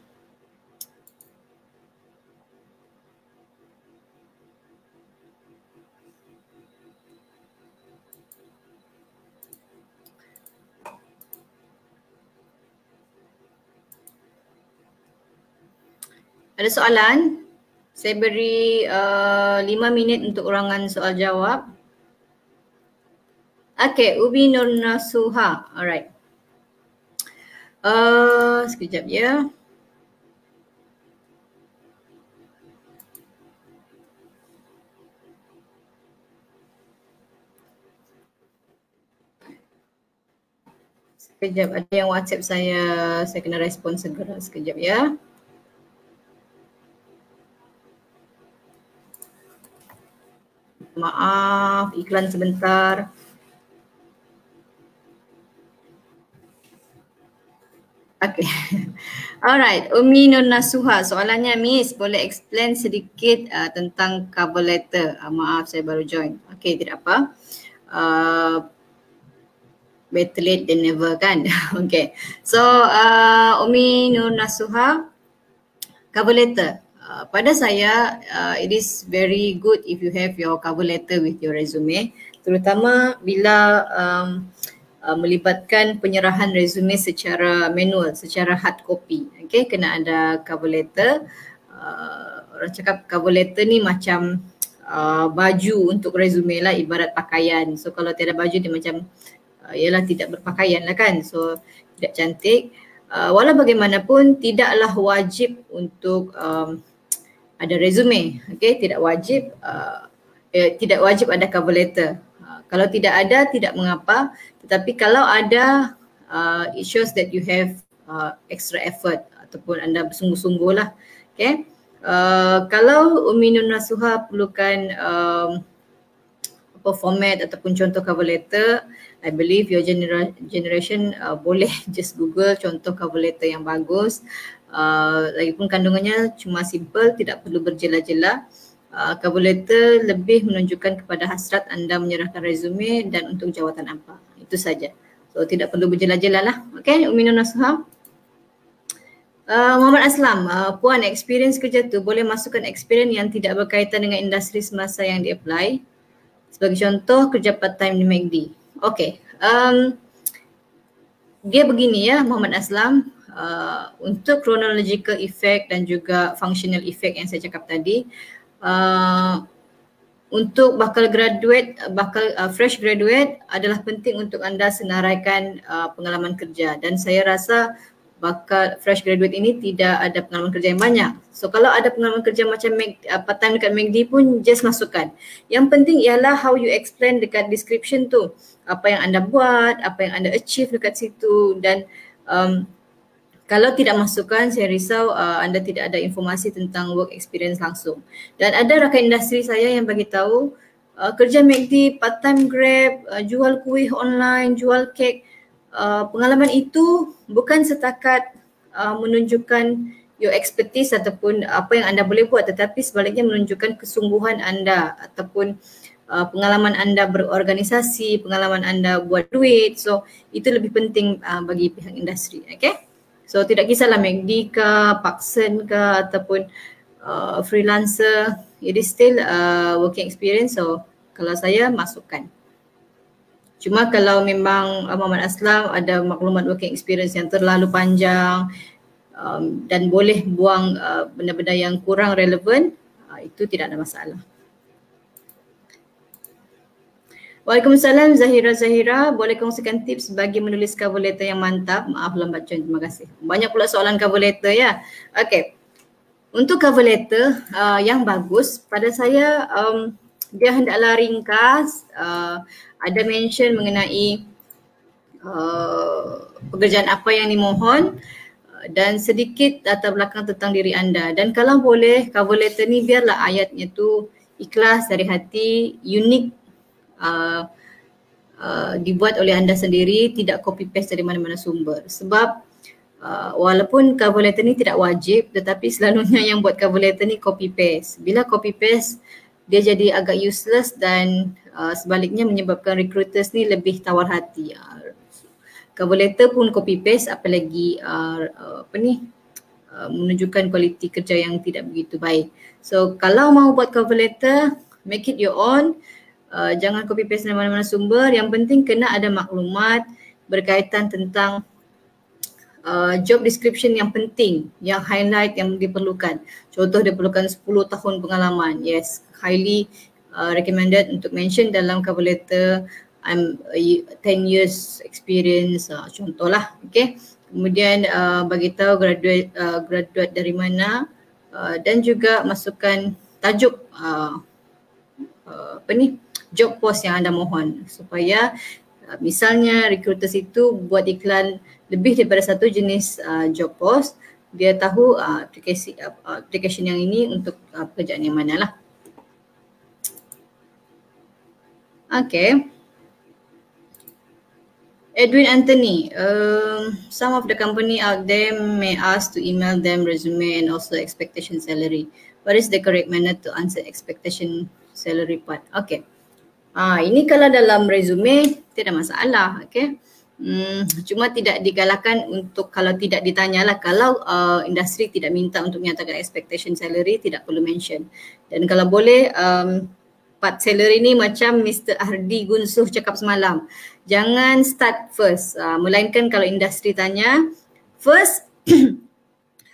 Ada soalan? Saya beri 5 minit untuk urangan soal jawab. Okay, Ubi Nur Nasuha. Alright. Sekejap ya. Sekejap, ada yang WhatsApp saya kena respon segera. Sekejap ya. Maaf, iklan sebentar. Okay. Alright, Umi Nur Nasuha. Soalannya, Miss, boleh explain sedikit tentang cover letter? Maaf, saya baru join. Okay, tidak apa. Better late than never kan? Okay. So, Umi Nur Nasuha, cover letter. Pada saya, it is very good if you have your cover letter with your resume, terutama bila melibatkan penyerahan resume secara manual, secara hard copy. Okay, kena ada cover letter. Orang cakap cover letter ni macam baju untuk resume lah, ibarat pakaian. So kalau tiada baju dia macam ialah tidak berpakaian lah kan, so tidak cantik. Walau bagaimanapun tidaklah wajib untuk ada resume, okay? Tidak wajib ada cover letter. Kalau tidak ada, tidak mengapa. Tetapi kalau ada, it shows that you have extra effort ataupun anda bersungguh-sungguh lah. Okay? Kalau Umi Nur Nasuha perlukan format ataupun contoh cover letter, I believe your generation boleh just Google contoh cover letter yang bagus. Lagipun kandungannya cuma simple, tidak perlu berjela-jela. Cover letter lebih menunjukkan kepada hasrat anda menyerahkan resume dan untuk jawatan apa. Itu saja. So tidak perlu berjela-jela lah. Okay, Uminun Nasuha. Muhammad Aslam, Puan, experience kerja tu boleh masukkan experience yang tidak berkaitan dengan industri semasa yang di-apply. Sebagai contoh, kerja part-time di MACD. Okay, dia begini ya Muhammad Aslam, untuk chronological effect dan juga functional effect yang saya cakap tadi, untuk bakal graduate, fresh graduate adalah penting untuk anda senaraikan pengalaman kerja, dan saya rasa bakal fresh graduate ini tidak ada pengalaman kerja yang banyak. So kalau ada pengalaman kerja macam part time dekat MACD pun just masukkan. Yang penting ialah how you explain dekat description tu, apa yang anda buat, apa yang anda achieve dekat situ, dan kalau tidak masukkan, saya risau anda tidak ada informasi tentang work experience langsung. Dan ada rakan industri saya yang bagi tahu kerja MACD, part time Grab, jual kuih online, jual kek, pengalaman itu bukan setakat menunjukkan your expertise ataupun apa yang anda boleh buat, tetapi sebaliknya menunjukkan kesungguhan anda ataupun pengalaman anda berorganisasi, pengalaman anda buat duit. So itu lebih penting bagi pihak industri. Okay? So tidak kisahlah MACD ke, Parkson ke ataupun freelancer, it is still working experience. So kalau saya masukkan. Cuma kalau memang Muhammad Aslam ada maklumat working experience yang terlalu panjang dan boleh buang benda-benda yang kurang relevan, itu tidak ada masalah. Waalaikumsalam Zahira, boleh kongsikan tips bagi menulis cover letter yang mantap? Maaf lambat John, terima kasih. Banyak pula soalan cover letter ya. Okay, untuk cover letter yang bagus pada saya, dia hendaklah ringkas, ada mention mengenai pekerjaan apa yang dimohon dan sedikit latar belakang tentang diri anda. Dan kalau boleh cover letter ni biarlah ayatnya tu ikhlas dari hati, unik, dibuat oleh anda sendiri, tidak copy paste dari mana-mana sumber. Sebab walaupun cover letter ni tidak wajib, tetapi selalunya yang buat cover letter ni copy paste. Bila copy paste, dia jadi agak useless dan sebaliknya menyebabkan recruiters ni lebih tawar hati. Cover letter pun copy paste, apalagi menunjukkan kualiti kerja yang tidak begitu baik. So kalau mau buat cover letter, make it your own. Jangan copy paste dari mana-mana sumber. Yang penting kena ada maklumat berkaitan tentang job description yang penting, yang highlight yang diperlukan. Contoh dia perlukan 10 tahun pengalaman. Yes, highly recommended untuk mention dalam cover letter. I'm 10 years experience, contohlah. Okay. Kemudian bagi tahu graduate dari mana, dan juga masukkan tajuk job post yang anda mohon, supaya misalnya recruiters itu buat iklan lebih daripada satu jenis job post, dia tahu application yang ini untuk pekerjaan yang mana lah. Okay. Edwin Anthony, some of the company out there may ask to email them resume and also expectation salary. What is the correct manner to answer expectation salary part? Okay. Ini kalau dalam resume tidak masalah, okay. Cuma tidak digalakkan untuk kalau tidak ditanyalah, kalau industri tidak minta untuk menyatakan expectation salary, tidak perlu mention. Dan kalau boleh part salary ni macam Mr. Ardi Gunsuh cakap semalam, jangan start first, melainkan kalau industri tanya first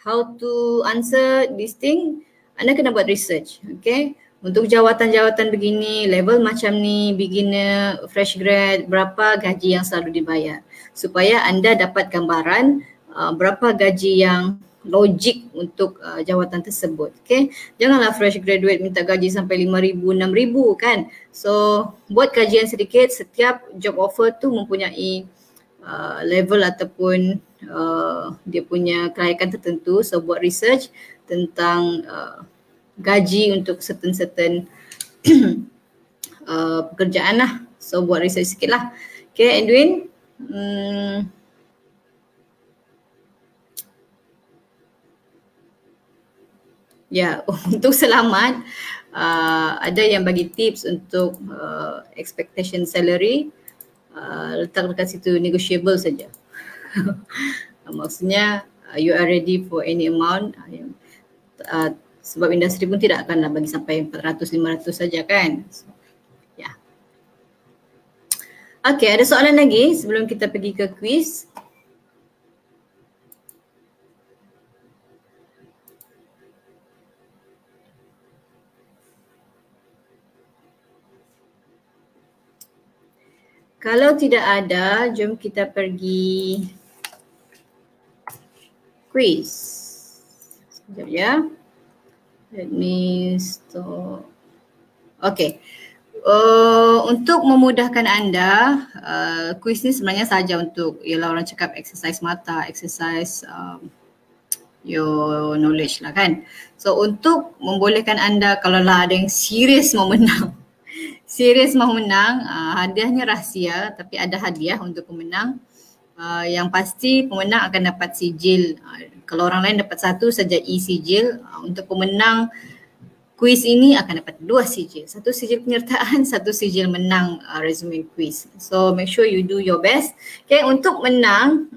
how to answer this thing, anda kena buat research, okay. Untuk jawatan-jawatan begini, level macam ni, beginner, fresh grad, berapa gaji yang selalu dibayar, supaya anda dapat gambaran berapa gaji yang logik untuk jawatan tersebut. Okay? Janganlah fresh graduate minta gaji sampai 5,000, 6,000 kan. So buat kajian sedikit, setiap job offer tu mempunyai level ataupun dia punya kelayakan tertentu. So buat research tentang gaji untuk certain pekerjaan lah. So buat research sikit lah. Okay, Edwin. Ya, untuk selamat, ada yang bagi tips untuk expectation salary, letak dekat situ negotiable saja. Maksudnya you are ready for any amount, sebab industri pun tidak akan bagi sampai 400-500 saja kan. So, ya. Okay, ada soalan lagi sebelum kita pergi ke quiz? Kalau tidak ada, jom kita pergi quiz. Sekejap ya. Let me stop. Okay. Untuk memudahkan anda, quiz ni sebenarnya saja untuk, ialah orang cakap exercise mata, exercise your knowledge lah kan. So untuk membolehkan anda, kalau lah ada yang serius mau menang, hadiahnya rahsia tapi ada hadiah untuk pemenang. Yang pasti pemenang akan dapat sijil. Kalau orang lain dapat satu saja e-sijil, untuk pemenang kuis ini akan dapat 2 sijil. 1 sijil penyertaan, 1 sijil menang resume quiz. So make sure you do your best. Okay, untuk menang,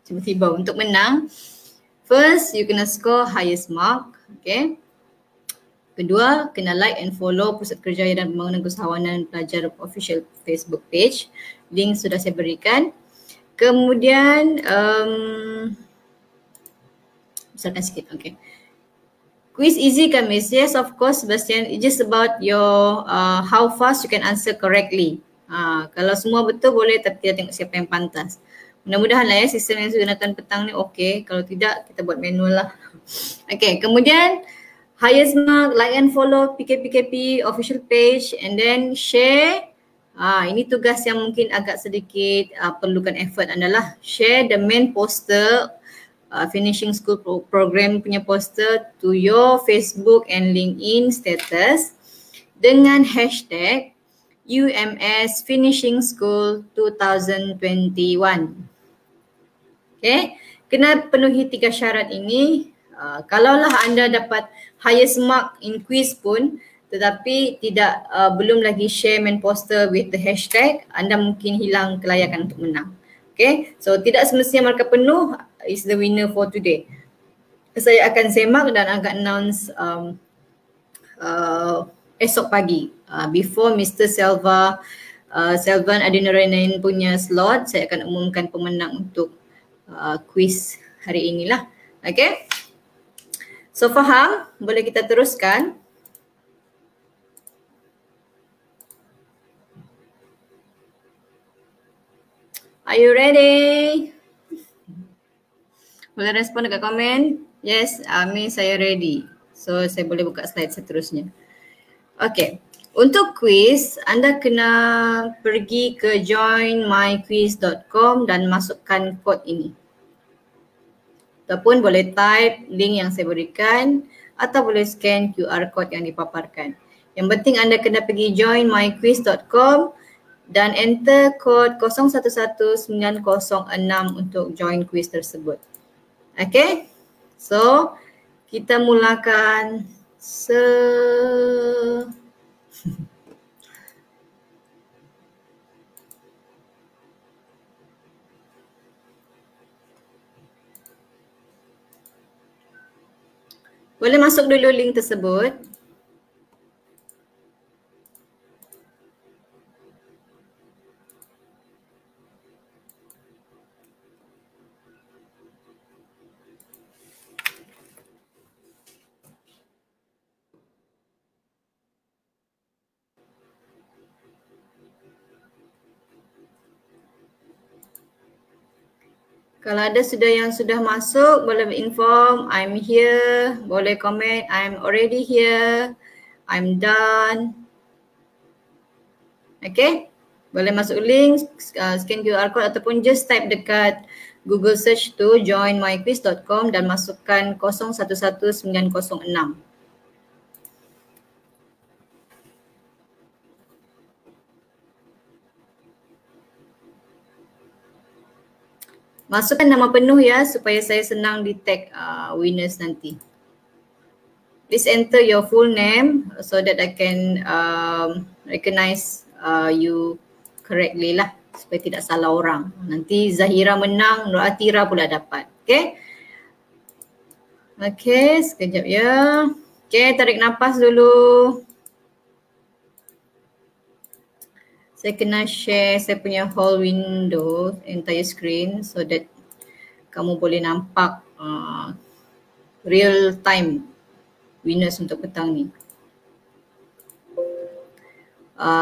tiba-tiba untuk menang, first you kena score highest mark. Okay. Kedua, kena like and follow Pusat Kerjaya dan Pembangunan Kesawanan Pelajar official Facebook page. Link sudah saya berikan. Kemudian, misalkan sikit, okay. Quiz easy kan Miss? Yes, of course Sebastian. It's just about your how fast you can answer correctly. Kalau semua betul boleh, tapi kita tengok siapa yang pantas. Mudah-mudahan lah ya sistem yang gunakan petang ni okay. Kalau tidak, kita buat manual lah. Okay, kemudian highest mark, like and follow PKPKP official page and then share. Ini tugas yang mungkin agak sedikit perlukan effort adalah share the main poster, finishing school program punya poster to your Facebook and LinkedIn status dengan hashtag UMS Finishing School 2021. Okay, kena penuhi 3 syarat ini. Kalaulah anda dapat highest mark in quiz pun tetapi tidak belum lagi share main poster with the hashtag, anda mungkin hilang kelayakan untuk menang. Okay, so tidak semestinya markah penuh is the winner for today. Saya akan semak dan akan announce esok pagi before Mr. Selvan Adinurainen punya slot. Saya akan umumkan pemenang untuk quiz hari inilah. Okay. So faham? Boleh kita teruskan? Are you ready? Boleh respon dekat komen? Yes, Miss, saya ready. So saya boleh buka slide seterusnya. Okay. Untuk quiz, anda kena pergi ke joinmyquiz.com dan masukkan kod ini. Ataupun boleh type link yang saya berikan atau boleh scan QR code yang dipaparkan. Yang penting anda kena pergi joinmyquiz.com dan enter kod 011906 untuk join quiz tersebut. Okay, so kita mulakan boleh masuk dulu link tersebut. Kalau ada yang sudah masuk, boleh inform, I'm here, boleh komen, I'm already here, I'm done. Okay, boleh masuk link, scan QR code ataupun just type dekat Google search tu joinmyquiz.com dan masukkan 011906. Masukkan nama penuh ya supaya saya senang detect winners nanti. Please enter your full name so that I can recognize you correctly lah, supaya tidak salah orang. Nanti Zahira menang, Nur Atira pula dapat. Okay? Okay, sekejap ya. Okay, tarik nafas dulu. Saya kena share saya punya whole window, entire screen, so that kamu boleh nampak real time winners untuk petang ni.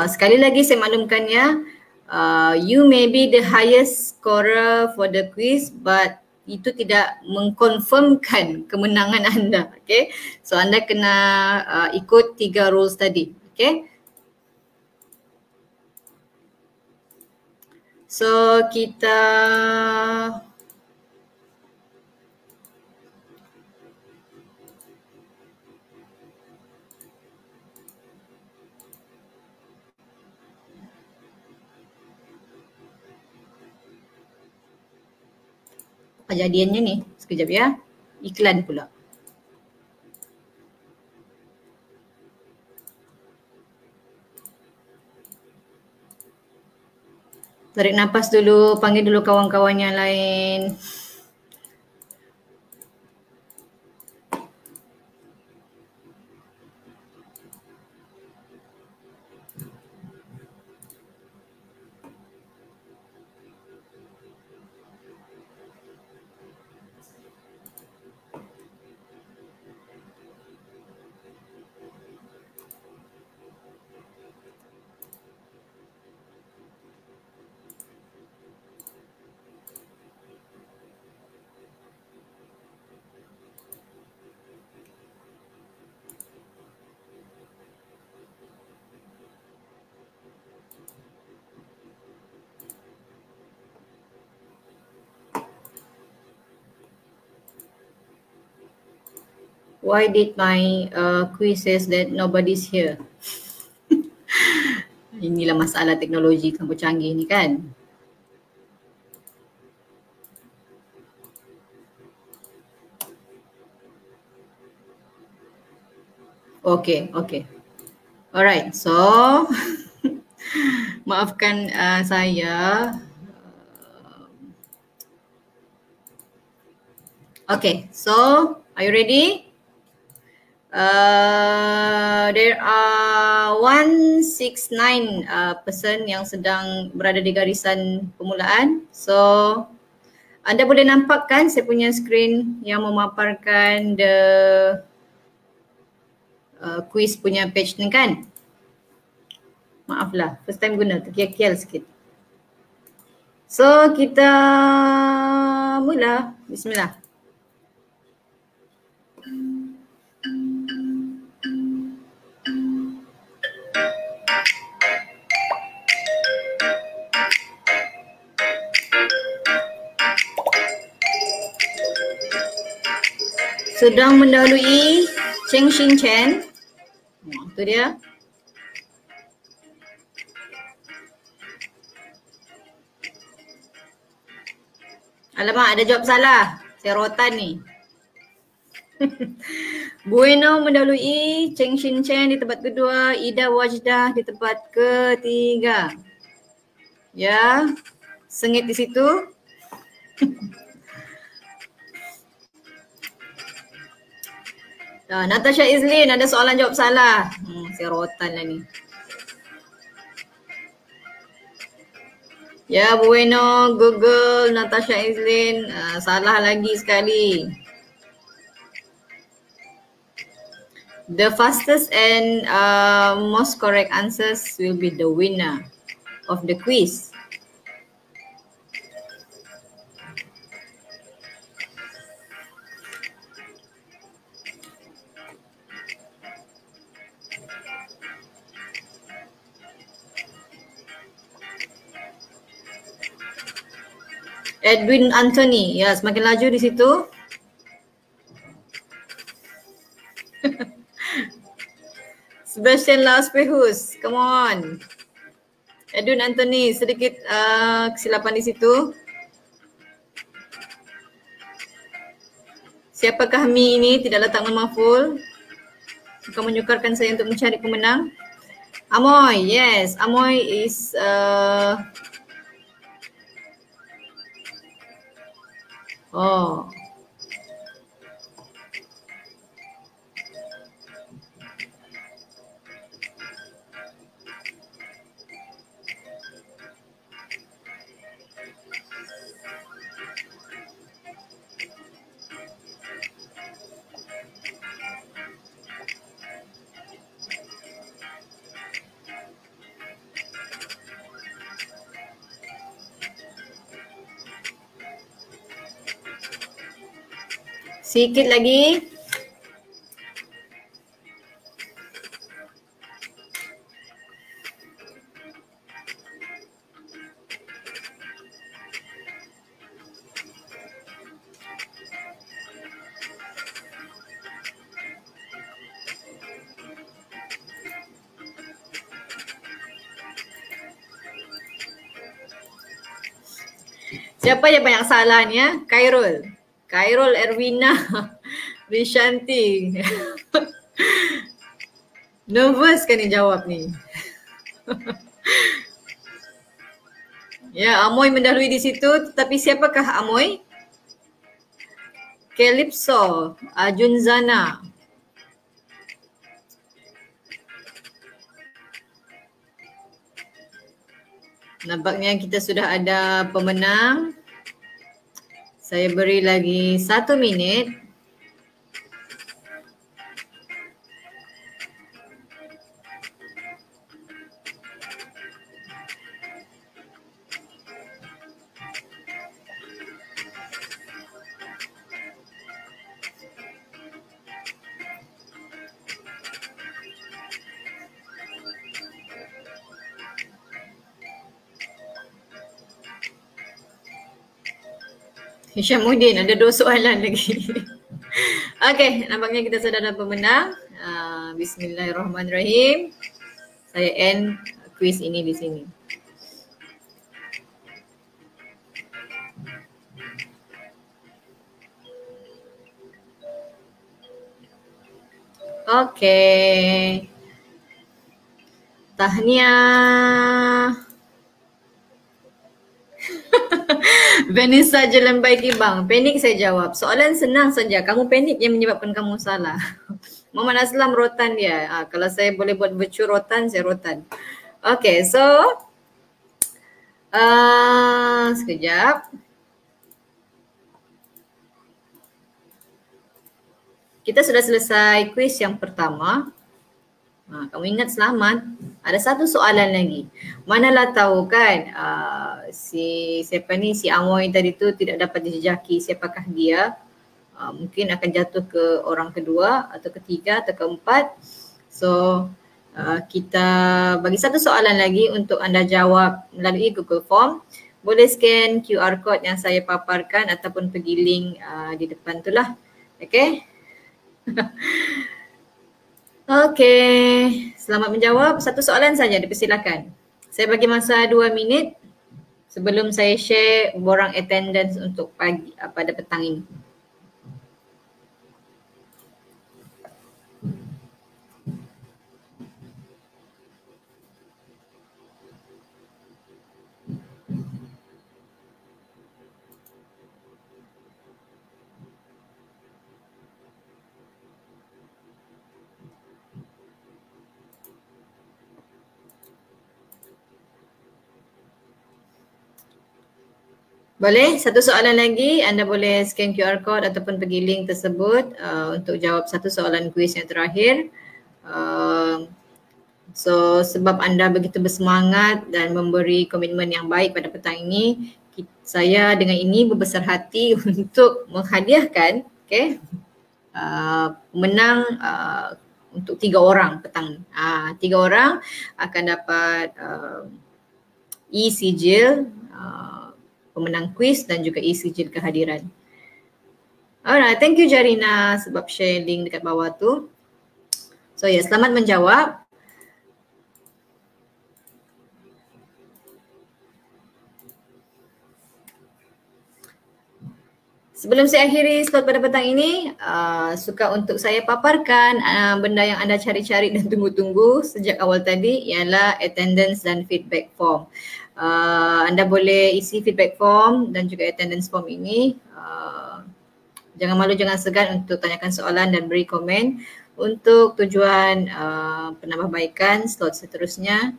Sekali lagi saya maklumkan ya, you may be the highest scorer for the quiz, but itu tidak mengkonfirmkan kemenangan anda. Okay, so anda kena ikut 3 rules tadi. Okay, so kita kejadiannya ni, sekejap ya, iklan pula. Tarik nafas dulu, panggil dulu kawan-kawan yang lain. Why did my quiz says that nobody's here? Inilah masalah teknologi campur canggih ni kan. Okay. Alright, so maafkan saya. Okay, so are you ready? There are 169 person yang sedang berada di garisan permulaan. So anda boleh nampak kan saya punya screen yang memaparkan the quiz punya page ni kan? Maaflah, first time guna, terkial-kial sikit. So kita mula. Bismillah. Sedang mendahului Cheng Xin Chen. Itu dia. Alamak, ada jawab salah. Saya rotan ni. Bueno mendahului Cheng Xin Chen di tempat kedua, Ida Wajdah di tempat ketiga. Ya, sengit di situ. Natasha Izlin ada soalan jawab salah. Saya rotan lah ni. Ya, bueno, Google, Natasha Izlin, salah lagi sekali. The fastest and most correct answers will be the winner of the quiz. Edwin Anthony, ya semakin laju di situ. Sebastian Laos Pehus, come on. Edwin Anthony, sedikit kesilapan di situ. Siapakah Mi ini? Tidak letak nama full. Bukan menyukarkan saya untuk mencari pemenang. Amoy, yes. Amoy is oh. Sikit lagi. Siapa yang banyak salah ni ya? Khairul. Khairul Erwina Rishanti. Nervous kan ni jawab ni. Ya, Amoy mendahului di situ. Tetapi siapakah Amoy? Calypso Junzana. Nampaknya kita sudah ada pemenang. Saya beri lagi 1 minit. Hishamuddin, ada 2 soalan lagi. Okey, nampaknya kita sudah ada pemenang. Bismillahirrahmanirrahim. Saya end quiz ini di sini. Okey. Tahniah. Vanessa Jelambai Kibang. Panik saya jawab. Soalan senang saja. Kamu panik yang menyebabkan kamu salah. Muhammad Aslam rotan dia. Kalau saya boleh buat virtual rotan, saya rotan. Okay, so sekejap. Kita sudah selesai kuis yang pertama. Kamu ingat selamat. Ada 1 soalan lagi. Manalah tahu kan si Amoy tadi tu tidak dapat dijejaki siapakah dia. Mungkin akan jatuh ke orang kedua atau ketiga atau keempat. So kita bagi 1 soalan lagi untuk anda jawab melalui Google Form. Boleh scan QR code yang saya paparkan ataupun pergi link di depan tu lah. Okay. Okey, selamat menjawab. 1 soalan saja, dipersilakan. Saya bagi masa 2 minit sebelum saya share borang attendance untuk pagi pada petang ini. Boleh, 1 soalan lagi, anda boleh scan QR code ataupun pergi link tersebut untuk jawab 1 soalan kuis yang terakhir. So sebab anda begitu bersemangat dan memberi komitmen yang baik pada petang ini, saya dengan ini berbesar hati untuk menghadiahkan pemenang untuk 3 orang petang ni. 3 orang akan dapat e-sijil pemenang kuis dan juga e-sijil kehadiran. Alright, thank you Jarina sebab share link dekat bawah tu. So selamat menjawab. Sebelum saya akhiri slot pada petang ini, suka untuk saya paparkan benda yang anda cari-cari dan tunggu-tunggu sejak awal tadi ialah attendance dan feedback form. Anda boleh isi feedback form dan juga attendance form ini. Jangan malu, jangan segan untuk tanyakan soalan dan beri komen untuk tujuan penambahbaikan slot seterusnya.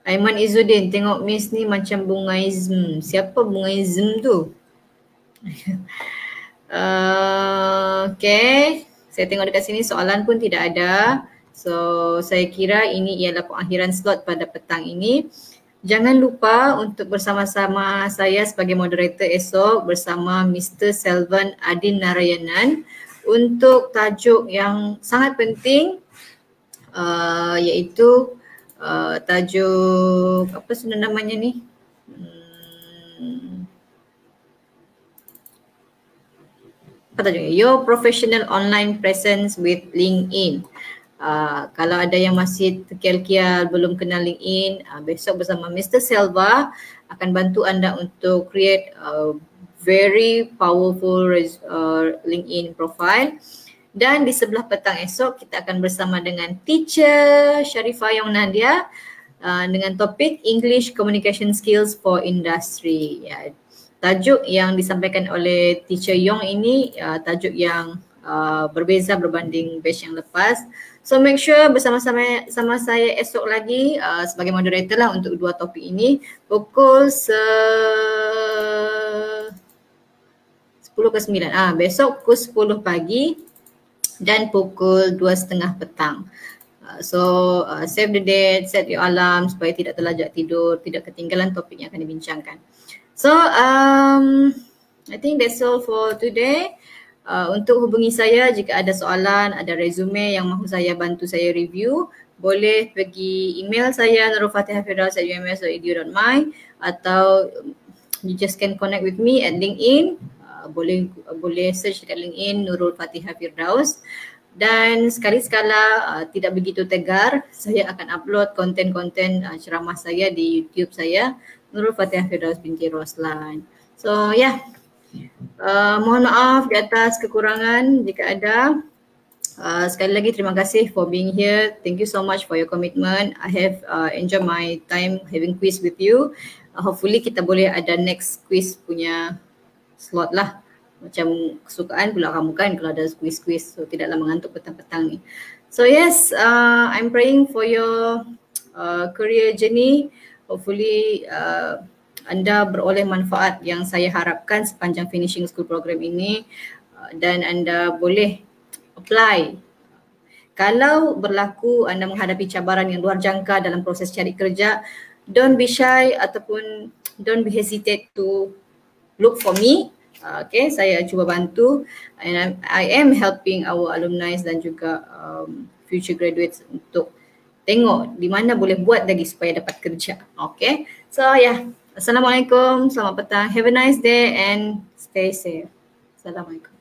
Aiman Izzuddin, tengok Miss ni macam bungaism. Siapa bungaism tu? Okay, saya tengok dekat sini soalan pun tidak ada. So, saya kira ini ialah pengakhiran slot pada petang ini. Jangan lupa untuk bersama-sama saya sebagai moderator esok bersama Mr. Selvan Adin Narayanan untuk tajuk yang sangat penting iaitu tajuk apa sebenarnya namanya ni? Apa tajuknya? Your Professional Online Presence with LinkedIn. Kalau ada yang masih terkial-kial belum kenal LinkedIn, besok bersama Mr. Selva akan bantu anda untuk create a very powerful LinkedIn profile. Dan di sebelah petang esok kita akan bersama dengan teacher Sharifah Yong Nadia dengan topik English Communication Skills for Industry. Ya, tajuk yang disampaikan oleh teacher Yong ini tajuk yang berbeza berbanding batch yang lepas. So make sure bersama-sama saya esok lagi sebagai moderator lah untuk dua topik ini pukul 10 ke 9. Besok pukul 10 pagi dan pukul 2.30 petang. Save the date, set your alarm supaya tidak terlajak tidur, tidak ketinggalan topik yang akan dibincangkan. So, I think that's all for today. Untuk hubungi saya jika ada soalan, ada resume yang mahu saya bantu saya review, boleh pergi email saya nurulfatihahfirdaus@ums.edu.my atau you just can connect with me at LinkedIn. Boleh search dekat LinkedIn Nurul Fatihah Firdaus. Dan sekali-sekala tidak begitu tegar, saya akan upload konten-konten ceramah saya di YouTube saya Nurul Fatihah Firdaus binti Roslan. So mohon maaf di atas kekurangan jika ada. Sekali lagi terima kasih for being here. Thank you so much for your commitment. I have enjoyed my time having quiz with you. Hopefully kita boleh ada next quiz punya slot lah. Macam kesukaan pula kamu kan kalau ada quiz-quiz, so tidaklah mengantuk petang-petang ni. So yes, I'm praying for your career journey. Hopefully anda beroleh manfaat yang saya harapkan sepanjang finishing school program ini dan anda boleh apply. Kalau berlaku anda menghadapi cabaran yang luar jangka dalam proses cari kerja, don't be shy ataupun don't be hesitate to look for me. Okay, saya cuba bantu and I am helping our alumni dan juga future graduates untuk tengok di mana boleh buat lagi supaya dapat kerja. Okay, so Assalamualaikum, selamat petang, have a nice day and stay safe. Assalamualaikum.